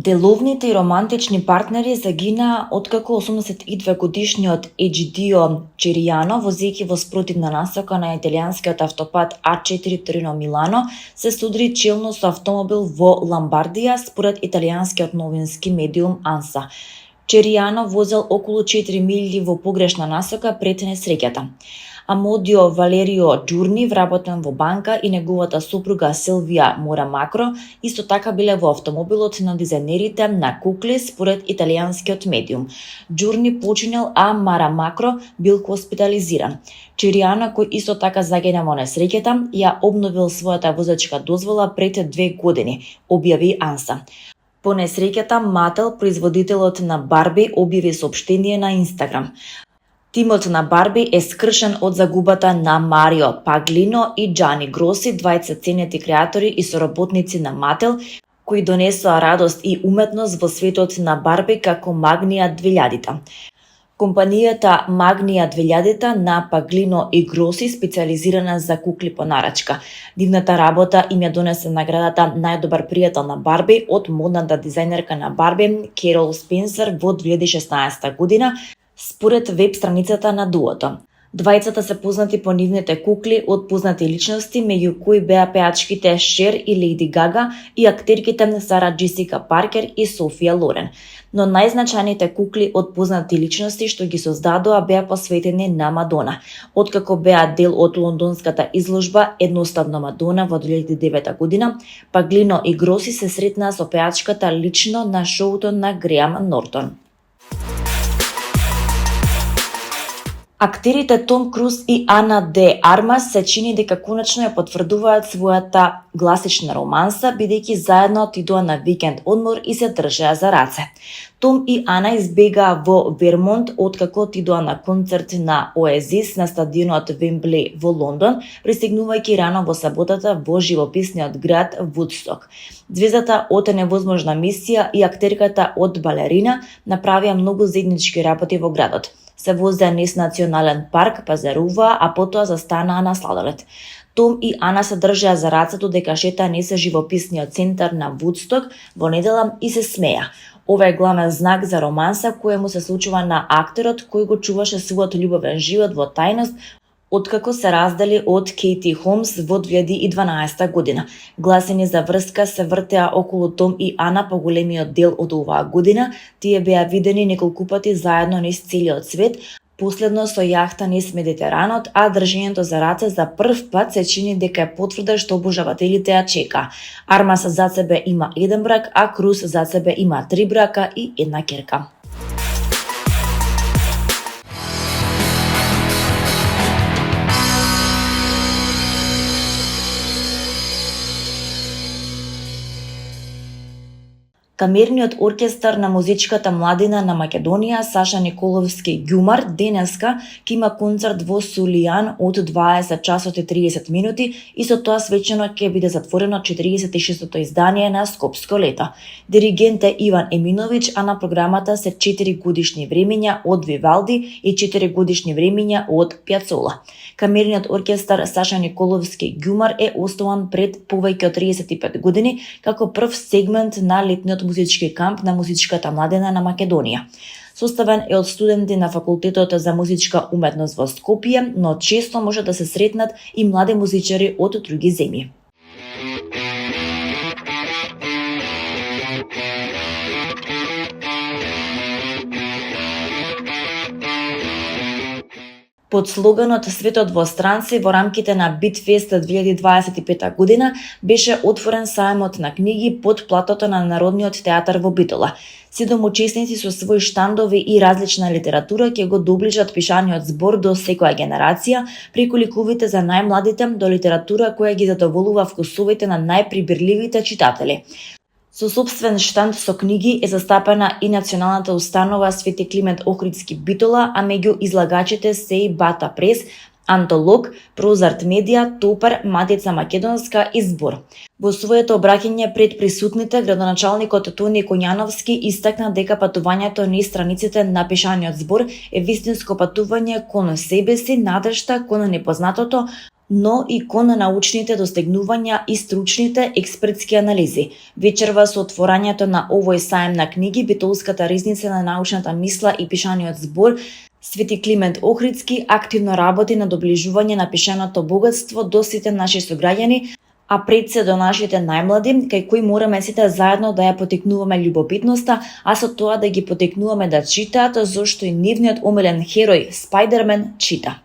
Деловните и романтични партнери загинаа откако 82 годишниот Егидио Чиријано, возејќи во спротивна насока на италијанскиот автопат А4 Торино-Милано, се судри челно со автомобил во Ламбардија, според италијанскиот новински медиум Анса. Чиријано возел околу 4 милји во погрешна насока пред несреќата. Амодио Валерио Џурни, вработен во банка, и неговата сопруга Силвија Морамакро исто така биле во автомобилот на дизајнерите на кукли, според италијанскиот медиум. Џурни починел, а Марамакро бил хоспитализиран. Чиријано, кој исто така загина во несреќата, ја обновил својата возачка дозвола пред 2 години, објави Анса. По несреќата, Мател, производителот на Барби, објави соопштение на Инстаграм. Тимот на Барби е скршен од загубата на Марио Паглино и Джани Гроси, двајца ценети креатори и соработници на Мател, кои донесоа радост и уметност во светот на Барби како Магнија 2000. Компанијата Магнија 2000 на Паглино и Гроси, специализирана за кукли по нарачка. Дивната работа им ја донесе наградата најдобар пријател на Барби од модната дизајнерка на Барби Керол Спенсер во 2016 година, според веб страницата на дуото. Двајцата се познати по нивните кукли од познати личности, меѓу кои беа пеачките Шер и Лејди Гага и актерките Сара Джесика Паркер и Софија Лорен. Но најзначајните кукли од познати личности што ги создадоа беа посветени на Мадона. Откако беа дел од лондонската изложба Едноставно Мадона во 2009 година, Паглино и Гроси се сретнаа со пеачката лично на шоуто на Греам Нортон. Актерите Том Круз и Ана де Армас се чини дека конечно ја потврдуваат својата гласична романса, бидејќи заедно отидоа на викенд одмор и се држеа за раце. Том и Ана избегаа во Вермонт откако отидоа на концерт на Оазис на стадионот Вембли во Лондон, пристигнувајќи рано во саботата во живописниот град Вудсток. Звездата од Невозможна мисија и актерката од Балерина направија многу заеднички работи во градот. Се возеа низ национален парк, пазаруваа, а потоа застанаа на сладолед. Том и Ана се држеа за рацето дека шетаа низ живописниот центар на Вудсток во недела и се смеа. Ова е главен знак за романса кој му се случува на актерот кој го чуваше својот љубовен живот во тајност откако се раздели од Кейти Холмс во 2012 година. Гласини за врска се вртеа околу Том и Ана по големиот дел од оваа година. Тие беа видени неколку пати заедно низ целиот свет, последно со јахта низ Медитеранот, а држењето за раце за прв пат се чини дека е потврда што обожавателите ја чека. Армас за себе има 1 брак, а Круз за себе има 3 брака и 1 ќерка. Камерниот оркестар на музичката младина на Македонија Саша Николовски Ѓумар денеска ќе има концерт во Сулијан од 20 часот и 30 минути и со тоа свечено ќе биде затворено 46-то издание на Скопско лето. Диригент е Иван Еминовиќ, а на програмата се 4 годишни времиња од Вивалди и 4 годишни времиња од Пјацола. Камерниот оркестар Саша Николовски Ѓумар е основан пред повеќе од 35 години како прв сегмент на летниот музички камп на музичката младина на Македонија. Составен е од студенти на Факултетот за музичка уметност во Скопје, но често може да се сретнат и млади музичари од други земји. Под слоганот Светот во странци во рамките на Битфест 2025 година беше отворен сајмот на книги под платото на Народниот театар во Битола. 7 учесници со своји штандови и различна литература ќе го доближат пишаниот збор до секоја генерација, преку ликовите за најмладите до литература која ги задоволува вкусовите на најприбирливите читатели. Со собствен штанд со книги е застапена и националната установа Свети Климент Охридски Битола, а меѓу излагачите се и Бата Прес, Антолог, Прозарт Медија, Топар, Матица Македонска и Збор. Во своето обраќање пред присутните, градоначалникот Тони Коњановски истакна дека патувањето низ страниците на пишаниот збор е вистинско патување кон себе си, надежта кон непознатото, но и кон научните достигнувања и стручните експертски анализи. Вечерва со отворањето на овој саем на книги, Битолската ризница на научната мисла и пишаниот збор, Свети Климент Охридски активно работи на доближување на пишаното богатство до сите наши сограѓани, а пред се до нашите најмлади, кај кои мораме сите заедно да ја потекнуваме љубопитноста, а со тоа да ги потекнуваме да читаат, зашто и нивниот омилен херој Спајдермен чита.